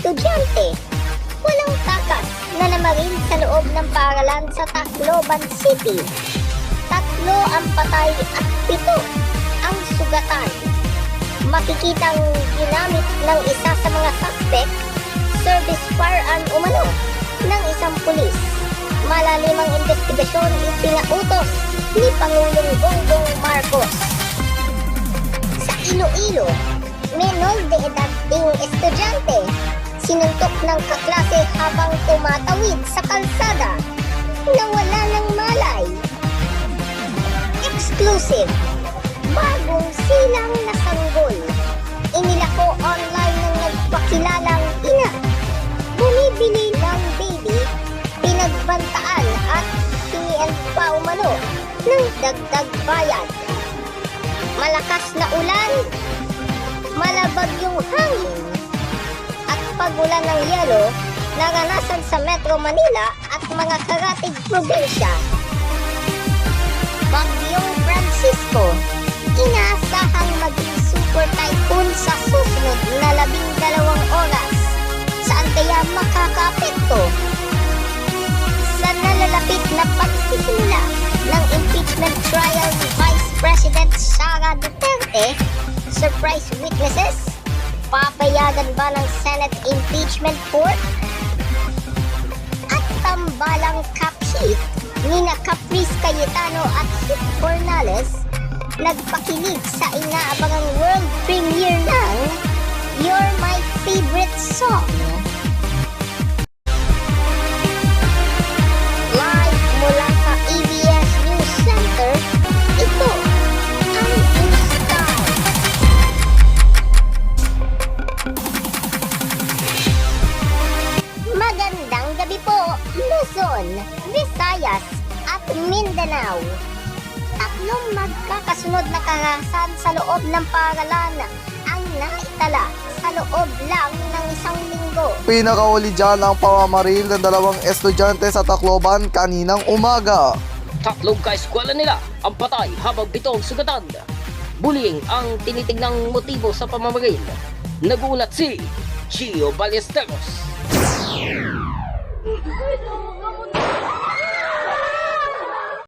estudyante. Walang takas na namaril sa loob ng paaralan sa Tacloban City. 3 ang patay at 7 ang sugatan. Makikitang ginamit ng isa sa mga suspect service firearm umano ng isang pulis. Malalimang investigasyon ipinautos ni Pangulong Bongbong Marcos. Sa Iloilo, menor de edad ding estudyante sinuntok ng kaklase habang tumatawid sa kalsada. Nawala ng malay. Exclusive. Bagong silang na sanggol. Inilako online ng nagpakilalang ina. Bumibili ng baby, pinagbantaan at hingian pa umano ng dagdag bayad. Malakas na ulan, malabag yung hangin, at pagulan ng yelo naranasan sa Metro Manila at mga karatig probinsya. Bagyong Francisco, inaasahang maging super typhoon sa susunod na 12 oras. Saan kaya makakaapekto? Sa nalalapit na pagsisimula ng impeachment trial ni Vice President Sara Duterte, surprise witnesses, papayagan ba ng Senate Impeachment Court? At tambalang kapit ni na Caprice Cayetano at Hit Cornales nagpakilig sa inaabangang world premiere ng You're My Favorite Song. Live mula sa ABS News Center, ito ang News Time. Magandang gabi po, Luzon, Visayas at Mindanao. 3 magkakasunod na karahasan sa loob ng paaralan ang naitala sa loob lang ng 1 linggo. Pinakahuli dyan ang pamamaril ng 2 estudyante sa Tacloban kaninang umaga. 3 kaeskwela nila ang patay habang 7 ang sugatan. Bullying ang tinitignang motibo sa pamamaril. Nagulat si Gio Ballesteros.